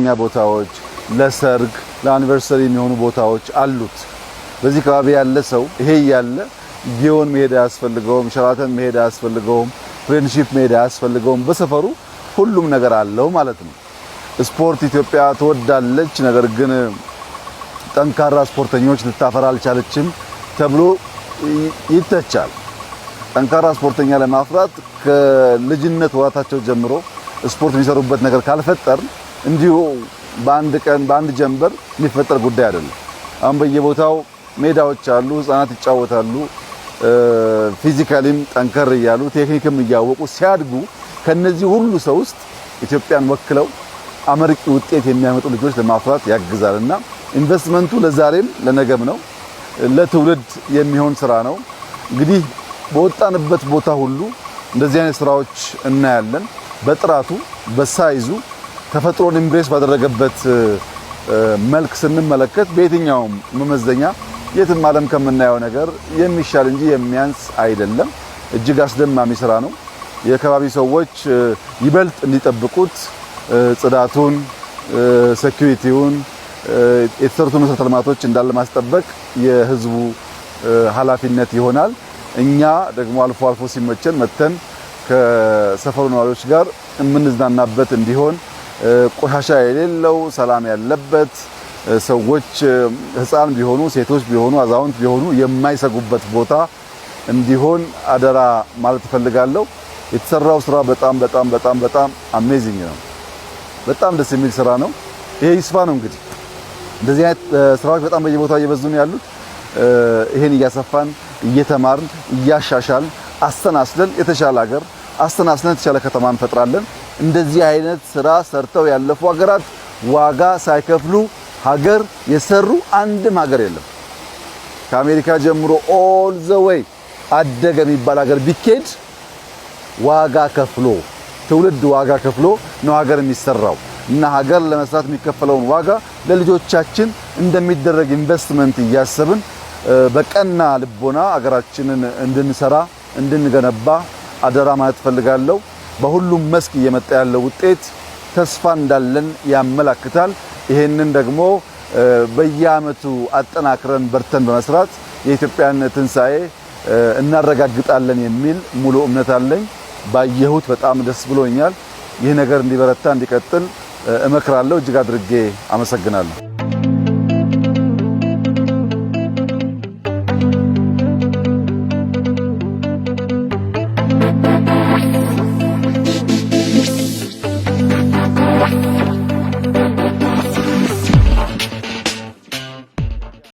ለመዝናኛ ቦታዎች፣ ለሰርግ፣ ለአኒቨርሰሪ የሚሆኑ ቦታዎች አሉት። በዚህ አካባቢ ያለ ሰው ይሄ ያለ ጊዮን መሄድ አያስፈልገውም፣ ሸራተን መሄድ አያስፈልገውም፣ ፍሬንድሺፕ መሄድ አያስፈልገውም። በሰፈሩ ሁሉም ነገር አለው ማለት ነው። ስፖርት ኢትዮጵያ ትወዳለች፣ ነገር ግን ጠንካራ ስፖርተኞች ልታፈራ አልቻለችም ተብሎ ይተቻል። ጠንካራ ስፖርተኛ ለማፍራት ከልጅነት ወራታቸው ጀምሮ ስፖርት የሚሰሩበት ነገር ካልፈጠር እንዲሁ በአንድ ቀን በአንድ ጀንበር የሚፈጠር ጉዳይ አይደለም። አሁን በየቦታው ሜዳዎች አሉ፣ ህፃናት ይጫወታሉ። ፊዚካሊም ጠንከር እያሉ ቴክኒክም እያወቁ ሲያድጉ ከነዚህ ሁሉ ሰው ውስጥ ኢትዮጵያን ወክለው አመርቂ ውጤት የሚያመጡ ልጆች ለማፍራት ያግዛልና ኢንቨስትመንቱ ለዛሬም ለነገም ነው። ለትውልድ የሚሆን ስራ ነው። እንግዲህ በወጣንበት ቦታ ሁሉ እንደዚህ አይነት ስራዎች እናያለን። በጥራቱ በሳይዙ ተፈጥሮን ኢምብሬስ ባደረገበት መልክ ስንመለከት በየትኛውም መመዘኛ የትም ዓለም ከምናየው ነገር የሚሻል እንጂ የሚያንስ አይደለም። እጅግ አስደማሚ ስራ ነው። የአካባቢ ሰዎች ይበልጥ እንዲጠብቁት ጽዳቱን፣ ሴኩሪቲውን፣ የተሰሩትን መሰረተ ልማቶች እንዳለ ማስጠበቅ የህዝቡ ኃላፊነት ይሆናል። እኛ ደግሞ አልፎ አልፎ ሲመቸን መተን ከሰፈሩ ነዋሪዎች ጋር የምንዝናናበት እንዲሆን ቆሻሻ የሌለው ሰላም ያለበት ሰዎች ህፃን ቢሆኑ ሴቶች ቢሆኑ አዛውንት ቢሆኑ የማይሰጉበት ቦታ እንዲሆን አደራ ማለት እፈልጋለሁ። የተሰራው ስራ በጣም አሜዚንግ ነው። በጣም ደስ የሚል ስራ ነው። ይሄ ይስፋ ነው። እንግዲህ እንደዚህ አይነት ስራዎች በጣም በየቦታው እየበዙ ነው ያሉት። ይሄን እያሰፋን እየተማርን እያሻሻልን አስተናስለን የተሻለ ሀገር አስተናስለን የተሻለ ከተማ እንፈጥራለን። እንደዚህ አይነት ስራ ሰርተው ያለፉ ሀገራት ዋጋ ሳይከፍሉ ሀገር የሰሩ አንድም ሀገር የለም። ከአሜሪካ ጀምሮ ኦል ዘ ዌይ አደገ የሚባል ሀገር ቢኬድ ዋጋ ከፍሎ ትውልድ ዋጋ ከፍሎ ነው ሀገር የሚሰራው እና ሀገር ለመስራት የሚከፈለውን ዋጋ ለልጆቻችን እንደሚደረግ ኢንቨስትመንት እያሰብን በቀና ልቦና ሀገራችንን እንድንሰራ እንድንገነባ አደራ ማለት ፈልጋለሁ። በሁሉም መስክ እየመጣ ያለው ውጤት ተስፋ እንዳለን ያመላክታል። ይሄንን ደግሞ በየአመቱ አጠናክረን በርተን በመስራት የኢትዮጵያን ትንሳኤ እናረጋግጣለን የሚል ሙሉ እምነት አለኝ። ባየሁት በጣም ደስ ብሎኛል። ይህ ነገር እንዲበረታ እንዲቀጥል እመክራለሁ። እጅግ አድርጌ አመሰግናለሁ።